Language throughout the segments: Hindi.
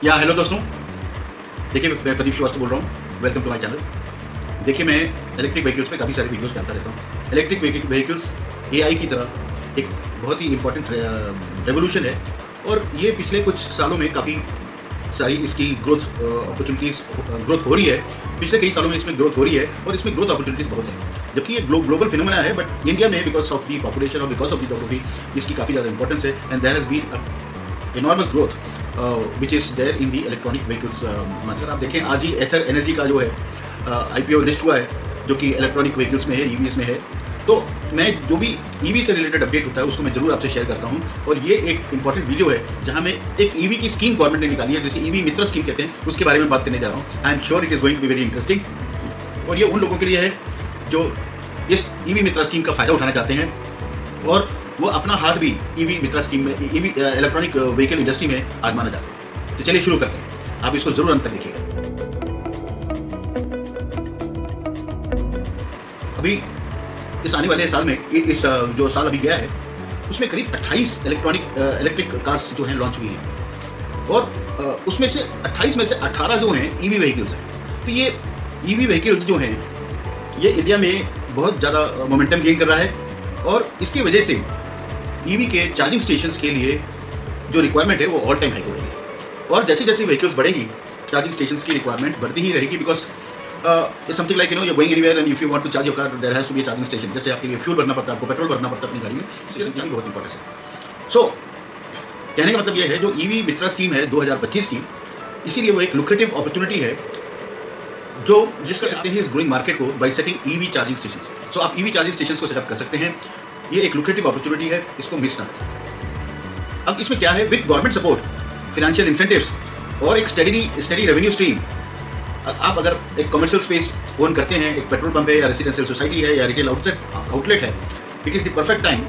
या हेलो दोस्तों, देखिए मैं प्रदीप श्रीवास्तव बोल रहा हूँ। Welcome to my channel. देखिए मैं इलेक्ट्रिक व्हीकल्स पे काफ़ी सारे वीडियोस डालता रहता हूँ। इलेक्ट्रिक व्हीकल्स एआई की तरह एक बहुत ही इंपॉर्टेंट रेवोल्यूशन है और ये पिछले कुछ सालों में काफ़ी सारी इसकी ग्रोथ अपॉर्चुनिटीज़ ग्रोथ हो रही है। पिछले कई सालों में इसमें ग्रोथ हो रही है और इसमें ग्रोथ अपॉर्चुनिटीज़ बहुत है, जबकि ये ग्लोबल फिनोमेना है। बट इंडिया में बिकॉज ऑफ दी पॉपुलेशन और बिकॉज ऑफ दी जोग्राफी इसकी काफ़ी ज़्यादा इंपॉर्टेंस है and there has been enormous growth which is there in the electronic vehicles market। आप देखें आज ही एथर एनर्जी का जो है IPO लिस्ट हुआ है, जो कि इलेक्ट्रॉनिक व्हीकल्स में है, EVs में है। तो मैं जो भी EV से रिलेटेड अपडेट होता है उसको मैं जरूर आपसे शेयर करता हूँ। और ये एक इंपॉर्टेंट वीडियो है जहाँ मैं एक EV की स्कीम गवर्नमेंट ने निकाली है, जिसे EV मित्र स्कीम कहते हैं, उसके बारे में बात करने जा रहा हूँ। I am sure it is going to be very interesting. और ये उन लोगों के लिए है जो इस EV मित्र स्कीम का फ़ायदा उठाना चाहते हैं और वो अपना हाथ भी EV मित्र स्कीम में, EV इलेक्ट्रॉनिक व्हीकल इंडस्ट्री में आजमाना चाहते हैं। तो चलिए शुरू करते हैं। आप इसको जरूर अंत तक देखिएगा। अभी इस आने वाले साल में, इस जो साल अभी गया है, उसमें करीब 28 इलेक्ट्रिक कार्स जो हैं लॉन्च हुई हैं और उसमें से 28 में से 18 जो हैं EV व्हीकल्स हैं। तो ये EV व्हीकल्स जो हैं ये इंडिया में बहुत ज़्यादा मोमेंटम गेन कर रहा है और इसकी वजह से EV के चार्जिंग स्टेशंस के लिए जो रिक्वायरमेंट है वो ऑल टाइम हाई हो रही है। और जैसे जैसे व्हीकल्स बढ़ेंगी चार्जिंग स्टेशंस की रिक्वायरमेंट बढ़ती ही रहेगी, because something like you going anywhere and if you want to charge your car there has to be a charging station. जैसे आपके लिए फ्यूल भरना पड़ता है, आपको पेट्रोल भरना पड़ता है अपनी गाड़ी में, इसलिए चार्जिंग बहुत इंपॉर्टेंट है। सो कहने का मतलब ये है, जो EV मित्र स्कीम है 2025 की, इसीलिए वो एक लुक्रेटिव अपॉर्चुनिटी है जो जिससे सकते हैं इस ग्रोइंग मार्केट को by setting EV charging station. So आप EV चार्जिंग स्टेशन को सेटअप कर सकते हैं। ये एक लुक्रेटिव अपॉर्चुनिटी है, इसको मिस ना करें। अब इसमें क्या है, with government support, financial incentives और एक स्टडी रेवेन्यू स्ट्रीम, आप अगर एक कमर्शियल स्पेस ओन करते हैं, एक पेट्रोल पंप है या रेसिडेंशियल सोसाइटी है या रिटेल आउटलेट है, it is the perfect time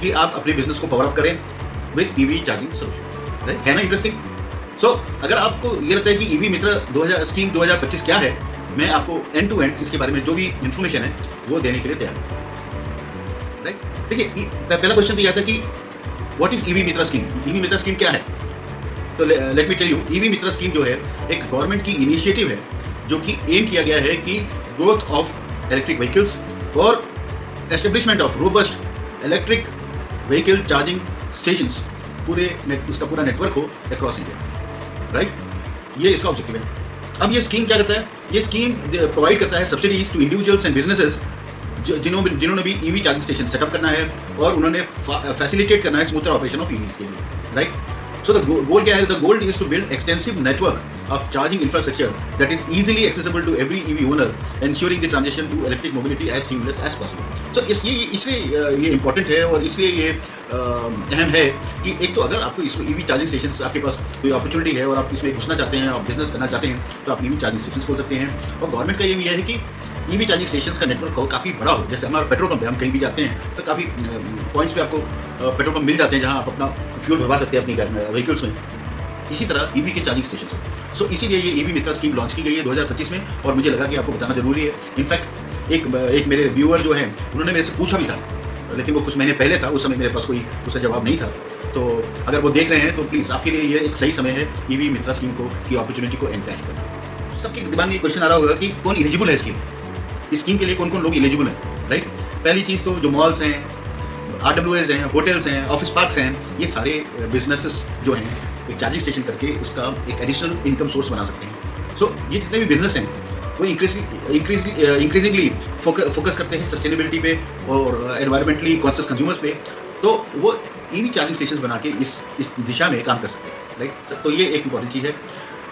कि आप अपने बिजनेस को पावर अप करें with EV charging solution. Right, है ना इंटरेस्टिंग? सो अगर आपको ये लगता है कि EV मित्र स्कीम 2025 क्या है, मैं आपको एंड टू एंड इसके बारे में जो भी इंफॉर्मेशन है वो देने के लिए तैयार हूँ। राइट, देखिए पहला क्वेश्चन तो यह था कि what is EV Mitra scheme? EV Mitra scheme क्या है? तो let me tell you, EV Mitra scheme जो है एक गवर्नमेंट की इनिशिएटिव है जो कि एम किया गया है कि ग्रोथ ऑफ इलेक्ट्रिक व्हीकल्स और establishment of robust electric vehicle charging stations, उसका पूरा नेटवर्क हो अक्रॉस इंडिया। राइट, ये इसका ऑब्जेक्टिव है। अब ये स्कीम क्या करता है? ये स्कीम प्रोवाइड करता है subsidies to individuals and businesses जिन्होंने भी EV चार्जिंग स्टेशन सेटअप करना है और उन्होंने फैसिलिटेट करना है स्मूथर ऑपरेशन ऑफ EVs के लिए। राइट, सो द गोल क्या है? The goal is to build extensive network of charging infrastructure that is easily accessible to every EV owner, ensuring the transition to electric mobility as seamless as possible। सो इसलिए ये इंपॉर्टेंट है और इसलिए ये अहम है कि एक तो अगर आपको इसमें EV चार्जिंग स्टेशन, आपके पास कोई अपॉर्चुनिटी है और आप इसमें घुसना चाहते हैं, आप बिजनेस करना चाहते हैं, तो आप EV चार्जिंग स्टेशन खोल सकते हैं। और गवर्नमेंट का ये है कि EV चार्जिंग स्टेशन का नेटवर्क हो काफ़ी बड़ा हो। जैसे हमारा पेट्रोल पंप है, हम कहीं भी जाते हैं तो काफ़ी पॉइंट्स पे आपको पेट्रोल पंप मिल जाते हैं जहाँ आप अपना फ्यूल भरवा सकते हैं अपनी व्हीकल्स में। इसी तरह EV के चार्जिंग स्टेशन हो। सो इसीलिए ये EV मित्र स्कीम लॉन्च की गई है 2025 में और मुझे लगा कि आपको बताना जरूरी है। इनफैक्ट एक मेरे व्यूअर जो हैं उन्होंने मेरे से पूछा भी था, लेकिन वो कुछ महीने पहले था, उस समय मेरे पास कोई उसका जवाब नहीं था। तो अगर वो देख रहे हैं तो प्लीज़ आपके लिए ये एक सही समय है EV मित्र स्कीम की अपॉर्चुनिटी को एनकैश करना। सबके दिमाग में ये क्वेश्चन आ रहा होगा कि कौन एलिजिबल है इस स्कीम के लिए, कौन कौन लोग एलिजिबल हैं। राइट, पहली चीज़ तो जो मॉल्स हैं, RWAs हैं, होटल्स हैं, ऑफिस पार्क्स हैं, ये सारे बिजनेसेस जो हैं एक चार्जिंग स्टेशन करके उसका एक एडिशनल इनकम सोर्स बना सकते हैं। सो ये जितने भी बिजनेस हैं वो इंक्रीजिंगली फोकस करते हैं सस्टेनेबिलिटी पे और एनवायरमेंटली कॉन्शियस कंज्यूमर्स पे, तो वो EV चार्जिंग स्टेशन बना के इस दिशा में काम कर सकते हैं। राइट, तो ये एक इंपॉर्टेंट चीज़ है।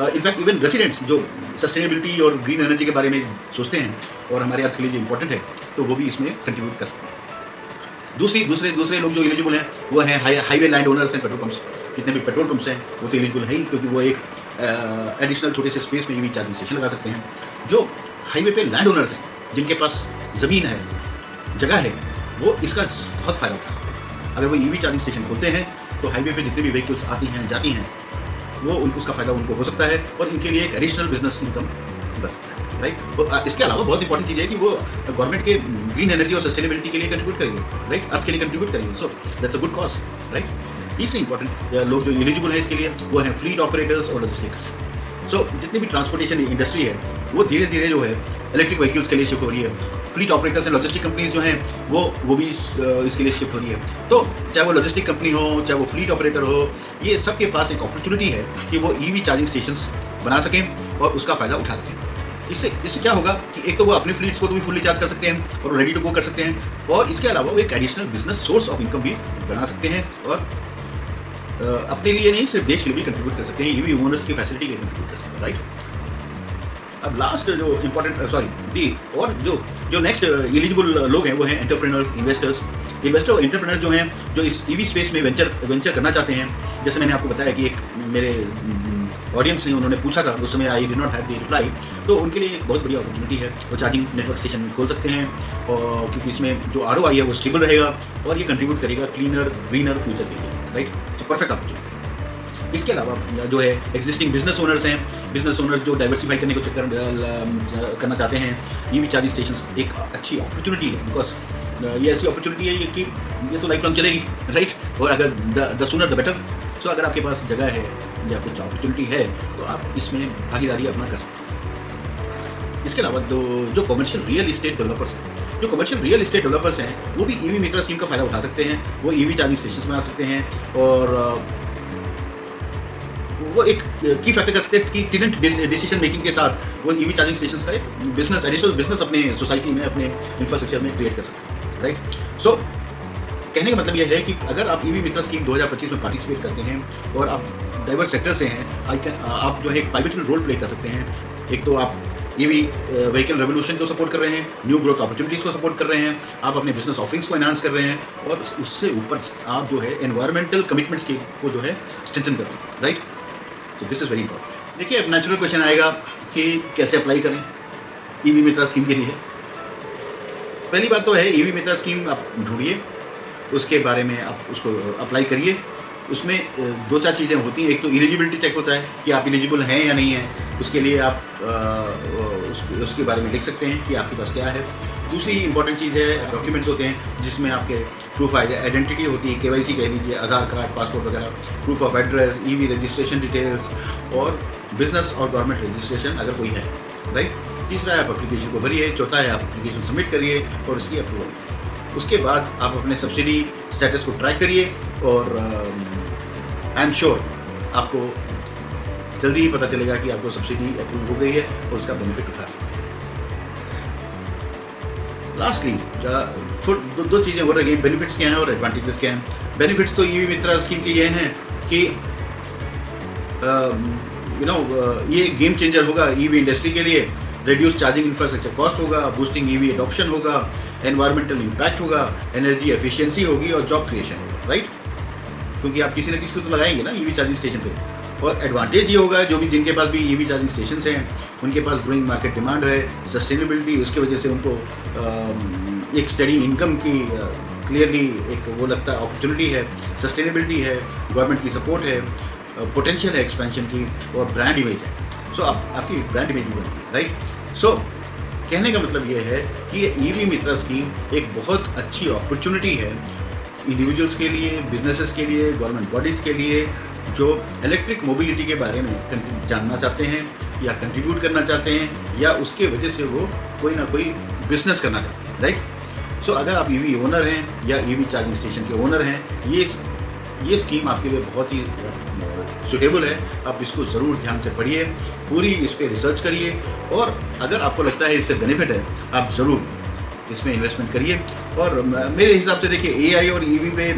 इनफैक्ट इवन रेसिडेंट्स जो सस्टेनेबिलिटी और ग्रीन एनर्जी के बारे में सोचते हैं और हमारे अर्थ के लिए जो इंपॉर्टेंट है, तो वो भी इसमें कंट्रीब्यूट कर सकते हैं। दूसरे लोग जो एलिजिबल हैं वो हैं highway land owners and petrol pumps. जितने भी पेट्रोल पंप्स हैं वो तो एलिजिबल है ही, क्योंकि वो एक एडिशनल छोटे से स्पेस में EV चार्जिंग स्टेशन लगा सकते हैं। जो हाईवे पे लैंड ओनर्स हैं, जिनके पास ज़मीन है, जगह है, वो इसका बहुत फ़ायदा उठा सकते हैं। अगर वो EV चार्जिंग स्टेशन खोलते हैं तो हाईवे पे जितने भी व्हीकल्स आती हैं जाती हैं वो उसका फ़ायदा उनको हो सकता है और इनके लिए एक एडिशनल बिजनेस इनकम बन सकता है। राइट, और इसके अलावा बहुत इंपॉर्टेंट चीज़ है कि वो गवर्नमेंट के ग्रीन एनर्जी और सस्टेनेबिलिटी के लिए कंट्रीब्यूट करेंगे। राइट, अर्थ के लिए कंट्रीब्यूट करेंगे। So that's a good cause. Right, तीसरे इंपॉर्टेंट लोग जो एलिजिबल है इसके लिए वो हैं फ्लीट ऑपरेटर्स और लॉजिस्टिक्स। सो जितनी भी ट्रांसपोर्टेशन इंडस्ट्री है वो धीरे धीरे जो है इलेक्ट्रिक व्हीकल्स के लिए शिफ्ट हो रही है। Fleet operators and logistic companies जो हैं वो भी इसके लिए शिफ्ट हो रही है। तो चाहे वो लॉजिस्टिक कंपनी हो, चाहे वो फ्लीट ऑपरेटर हो, ये सबके पास एक अपॉर्चुनिटी है कि वो ईवी चार्जिंग स्टेशंस बना सकें और उसका फ़ायदा उठा सकें। इससे क्या होगा कि एक तो वो अपने फ्लीट्स को तो भी फुल्ली चार्ज कर सकते हैं और रेडी टू गो कर सकते हैं, और इसके अलावा वो एक additional business source of income भी बना सकते हैं और अपने लिए नहीं सिर्फ देश के लिए भी कंट्रीब्यूट कर सकते हैं, ईवी ओनर्स की फैसिलिटी के लिए कंट्रीब्यूट कर सकते हैं, राइट। अब लास्ट जो इम्पोर्टेंट और जो नेक्स्ट एलिजिबल लोग हैं वो हैं एंटरप्रेन्योर्स, इन्वेस्टर और एंटरप्रेन्योर जो हैं जो इस ईवी स्पेस में वेंचर करना चाहते हैं। जैसे मैंने आपको बताया कि एक मेरे ऑडियंस ने उन्होंने पूछा था, उस समय I did not have the reply, तो उनके लिए एक बहुत बड़ी अपॉर्चुनिटी है। वो चार्जिंग नेटवर्क स्टेशन खोल सकते हैं और क्योंकि इसमें जो ROI है वो स्टेबल रहेगा और ये कंट्रीब्यूट करेगा क्लीनर ग्रीनर फ्यूचर के लिए, राइट। तो परफेक्ट अपॉर्चुनिटी। इसके अलावा जो है एग्जिस्टिंग बिजनेस ओनर्स हैं, बिजनेस ओनर्स जो डाइवर्सिफाई करने को करना चाहते हैं, ईवी चार्जिंग स्टेशन एक अच्छी अपॉर्चुनिटी है, बिकॉज ये ऐसी अपॉर्चुनिटी है कि ये तो लाइफ लॉन्ग चलेगी, राइट। और अगर द सूनर द बेटर। सो अगर आपके पास जगह है या कुछ अपॉर्चुनिटी है तो आप इसमें भागीदारी अपना कर सकते हैं। इसके अलावा जो कमर्शियल रियल इस्टेट डेवलपर्स हैं, वो भी ईवी मित्रा स्कीम का फायदा उठा सकते हैं। वो ईवी चार्जिंग स्टेशन बना सकते हैं और वो एक की फैक्टर कर सकते हैं कि टेनेंट डिसीजन मेकिंग के साथ वो ईवी चार्जिंग स्टेशन का एक बिजनेस, एडिशनल बिजनेस अपने सोसाइटी में, अपने इंफ्रास्ट्रक्चर में क्रिएट कर सकते हैं, राइट। सो कहने का मतलब यह है कि अगर आप ईवी मित्रा स्कीम 2025 में पार्टिसिपेट करते हैं और आप डाइवर्स सेक्टर से हैं, आप जो है एक पाइवटल रोल प्ले कर सकते हैं। एक तो आप ईवी व्हीकल रेवोल्यूशन को सपोर्ट कर रहे हैं, न्यू ग्रोथ अपॉर्चुनिटीज़ को सपोर्ट कर रहे हैं, आप अपने बिजनेस ऑफरिंग्स को एनहांस कर रहे हैं और उससे ऊपर आप जो है एनवायरमेंटल कमिटमेंट्स को जो है स्ट्रेंथन कर रहे हैं, राइट। तो दिस इज़ वेरी इंपॉर्टेंट। देखिए अब नेचुरल क्वेश्चन आएगा कि कैसे अप्लाई करें ईवी मित्रा स्कीम के लिए। पहली बात तो है ईवी मित्रा स्कीम आप ढूंढिए, उसके बारे में आप उसको अप्लाई करिए। उसमें 2-4 चीज़ें होती हैं। एक तो एलिजिबिलिटी चेक होता है कि आप एलिजिबल हैं या नहीं हैं, उसके लिए आप उसके बारे में लिख सकते हैं कि आपके पास क्या है। दूसरी इंपॉर्टेंट चीज़ है डॉक्यूमेंट्स होते हैं जिसमें आपके प्रूफ ऑफ आइडेंटिटी होती है, KYC कह लीजिए, आधार कार्ड, पासपोर्ट वगैरह, proof of address, EV registration details और बिजनेस और गवर्नमेंट रजिस्ट्रेशन अगर कोई है, राइट। तीसरा है आप एप्लीकेशन को भरिए, चौथा है आप एप्लीकेशन सबमिट करिए और उसकी अप्रूवल। उसके बाद आप अपने सब्सिडी स्टेटस को ट्रैक करिए और आई एम श्योर आपको जल्दी ही पता चलेगा कि आपको सब्सिडी अप्रूव हो गई है और उसका बेनिफिट उठा सकते हैं। लास्टली दो चीज़ें हो रही हैं, बेनिफिट्स क्या हैं और एडवांटेजेस क्या हैं। बेनिफिट्स तो ईवी मित्रा स्कीम के ये हैं कि ये गेम चेंजर होगा ईवी इंडस्ट्री के लिए। रिड्यूस चार्जिंग इंफ्रास्ट्रक्चर कॉस्ट होगा, बूस्टिंग ईवी एडॉप्शन होगा, एनवायरमेंटल इम्पैक्ट होगा, एनर्जी एफिशिएंसी होगी और जॉब क्रिएशन होगा, राइट। क्योंकि आप किसी न किसी को तो लगाएंगे ना ईवी चार्जिंग स्टेशन पे। और एडवांटेज ये होगा जो भी जिनके पास भी ईवी चार्जिंग स्टेशन हैं उनके पास ग्रोइंग मार्केट डिमांड है, सस्टेनेबिलिटी, उसकी वजह से उनको एक स्टडी इनकम की क्लियरली एक वो लगता है अपॉर्चुनिटी है, सस्टेनेबिलिटी है, गवर्नमेंट की सपोर्ट है, पोटेंशियल है एक्सपेंशन की और ब्रांड इमेज है। सो आपकी ब्रांड इमेज भी बनती है, राइट। सो कहने का मतलब ये है कि ये ईवी मित्रा स्कीम एक बहुत अच्छी अपॉर्चुनिटी है इंडिविजुअल्स के लिए, बिजनेसेस के लिए, गवर्नमेंट बॉडीज़ के लिए जो इलेक्ट्रिक मोबिलिटी के बारे में जानना चाहते हैं या कंट्रीब्यूट करना चाहते हैं या उसके वजह से वो कोई ना कोई बिजनेस करना चाहते हैं, राइट। सो अगर आप ईवी ओनर हैं या ईवी चार्जिंग स्टेशन के ओनर हैं, ये स्कीम आपके लिए बहुत ही सुटेबल है। आप इसको ज़रूर ध्यान से पढ़िए, पूरी इस पर रिसर्च करिए और अगर आपको लगता है इससे बेनिफिट है आप ज़रूर इसमें इन्वेस्टमेंट करिए। और मेरे हिसाब से देखिए AI और EV पे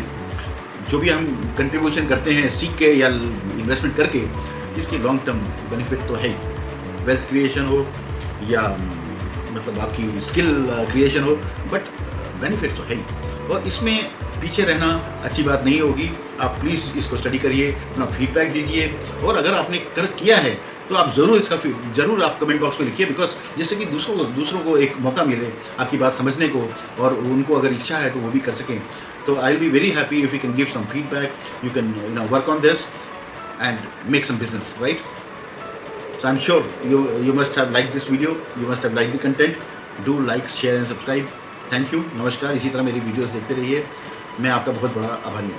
जो भी हम कंट्रीब्यूशन करते हैं सीख के या इन्वेस्टमेंट करके, इसकी लॉन्ग टर्म बेनिफिट तो है ही। वेल्थ क्रिएशन हो या मतलब आपकी स्किल क्रिएशन हो, बट बेनिफिट तो है ही। और इसमें पीछे रहना अच्छी बात नहीं होगी। आप प्लीज़ इसको स्टडी करिए, अपना फीडबैक दीजिए और अगर आपने किया है तो आप ज़रूर आप कमेंट बॉक्स में लिखिए, बिकॉज जिससे कि दूसरों को एक मौका मिले आपकी बात समझने को और उनको अगर इच्छा है तो वो भी कर सकें। तो I will be very happy if you can give some feedback, you can work on this and make some business, right. So I'm sure you must have liked this video, you must have liked the content. Do like, share and subscribe. Thank you, नमस्कार। इसी तरह मेरी वीडियोस देखते रहिए। मैं आपका बहुत बड़ा आभारी हूँ।